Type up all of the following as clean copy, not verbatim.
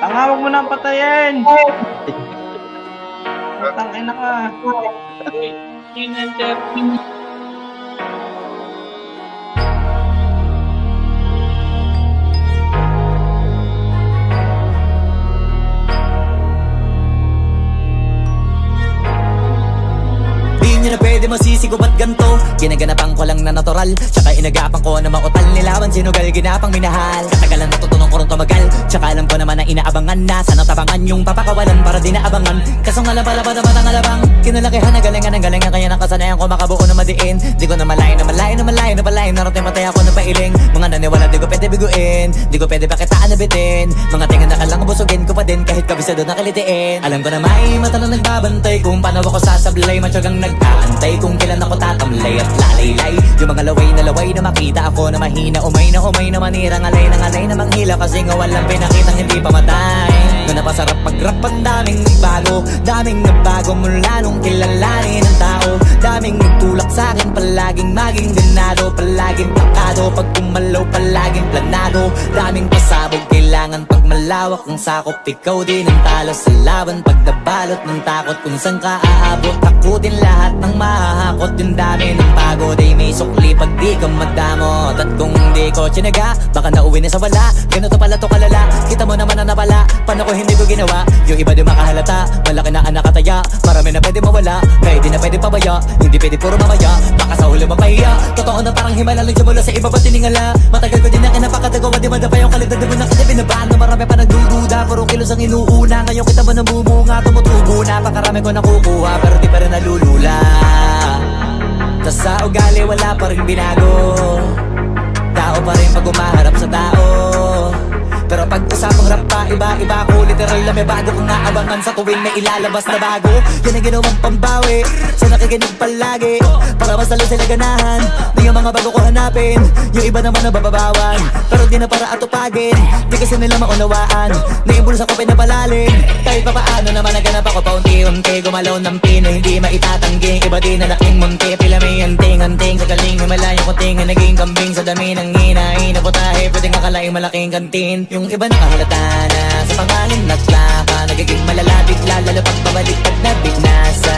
Huwag mo nang patayin. Tangina ka. Di na pwede masisigo ba't ganto? Ginaganapan ko lang na natural, tsaka inagapan ko na mautal. Nilawan sinugal, ginapang minahal. Katagalan natutunan ko rin tumagal, tsaka alam ko naman na inaabangan na. Sana tabangan yung papakawalan para di naabangan. Kaso nga lang pala ba naman ang alabang kinalakihan na galingan ang galingan. Kaya nakasanayan ko makabuo na madiin. Di ko na malayo na malayo na malayo na malayo. Narating matay ako na pailing. Mga naniwala di ko pwede biguin, di ko pwede pakitaan na bitin. Mga tingan na kalang busugin ko pa din kahit kabisado na kalitiin. Alam ko na may mata na nagbabantay kung paano ako sasablay. Matyagang nag-aantay kung kailan ako tatamlay at lalaylay. Yung mga laway na makita ako na mahina. Umay na manira, ngalay na manghila. Kasi nga walang pinakitang hindi pamatay. Na napasarap pag-rap ang daming nagbago. Daming nagbago mula nung kilalanin ng tao. Daming nagtulak sa'kin, palaging maging ganado. Palaging pakado, pag kumalaw palaging planado. Daming pasabog, kailangan pag malawak ang sakop. Ikaw din ang talo sa laban pag nabalot ng takot. Kung saan ka aabot, takutin lahat ng mahahakot. Yung dami ng pagod ay may sukli pag di ka madamot. At kung di ko tsinaga, baka nauwi na sa wala. Ganito pala to kalala, kita mo naman na napala. Paano ko hindi ko ginawa, yung iba di makahalata. Malaki na anak kataya, marami na pwede mawala. Kaya di na pwede pabaya, hindi pwede puro mamaya. Baka sa huli mapahiya, totoo na parang himala lang mula sa iba ba tiningala. Matagal ko din na kinapakatagawa, di madapa yung kalidad mo na kita binabaan. Na marami pa nagdududa, puro kilos ang inuuna. Ngayon kita mo namumunga, tumutubo na. Pakarami ko nakukuha, pero di pa rin nalulula. Tas sa ugali wala pa rin binago. Tao pa rin pag umaharap sa tao. Pero pag usapang rap pa, iba-iba ko. Literal na may bago kong naabangan sa tuwing may ilalabas na bago. Yan ang ginawang pambawi sa nakikinig palagi, para mas lalo sila ganahan na yung mga bago ko hanapin. Yung iba naman nabababawan, pero di na para atupagin. Di kasi nila maunawaan na yung bulsa ko pinapalalim. Kahit pa paano naman naganap ako paunti-unti. Gumalaw ng pino, hindi maitatanggi. Iba din na laking munti, pila may anting-anting. Sa galing may malayong kunting na naging kambing. Sa dami ng hinahin na putahe, pwedeng akalaing malaking kantin. Yung iba nakahalata na sa pangalan naglaka. Nagiging malala bigla, lalo pag pabalik pag nabignasa.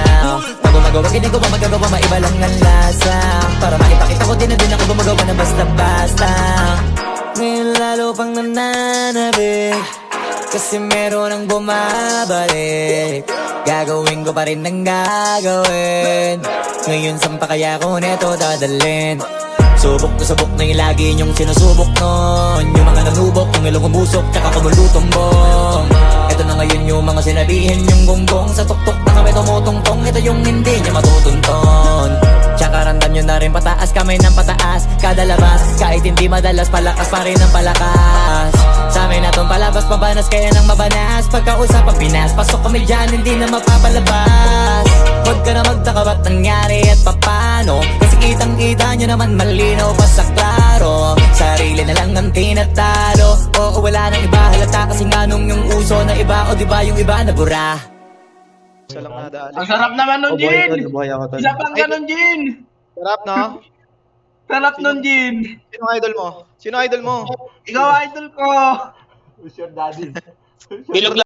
Pag gumagawa, ginagawa, magagawa, maiba lang ang lasa. Para maipakita ko din na din ako gumagawa na basta-basta. Ngayon lalo pang nananabik, kasi meron ang bumabalik. Gagawin ko pa rin ang gagawin. Ngayon saan pa kaya ko neto dadalhin? Subok na yung lagi niyong sinusubok nun. Yung mga nanubok, yung ilong umusok, tsaka kumulutong bong. Ito na ngayon yung mga sinabihin yung gonggong. Sa tuktok na kami tumutungtong, ito yung hindi niya matutunton. Tsaka randam nyo na rin pataas, kamay ng pataas. Kada labas, kahit hindi madalas, palakas pa rin ang palakas. Sa amin na tong palabas, pabanas kaya nang mabanas. Pagkausap ang Pinas, pasok kami dyan, hindi na mapapalabas. Huwag ka na magtaka ba't nangyari at papano, kasi kitang-kita nyo naman malinaw pa sa klaro. Sarili na lang ang tinatalo. Oo, wala nang iba halata, kasi nga nung yung uso na iba. O diba yung iba na bura. Ang sarap naman nun, Jin. Isa pang ganun, Jin. Sarap, no? Sarap nun, Jin. Sino idol mo? Sino idol mo? Ikaw idol ko. Who's your daddy? Bilog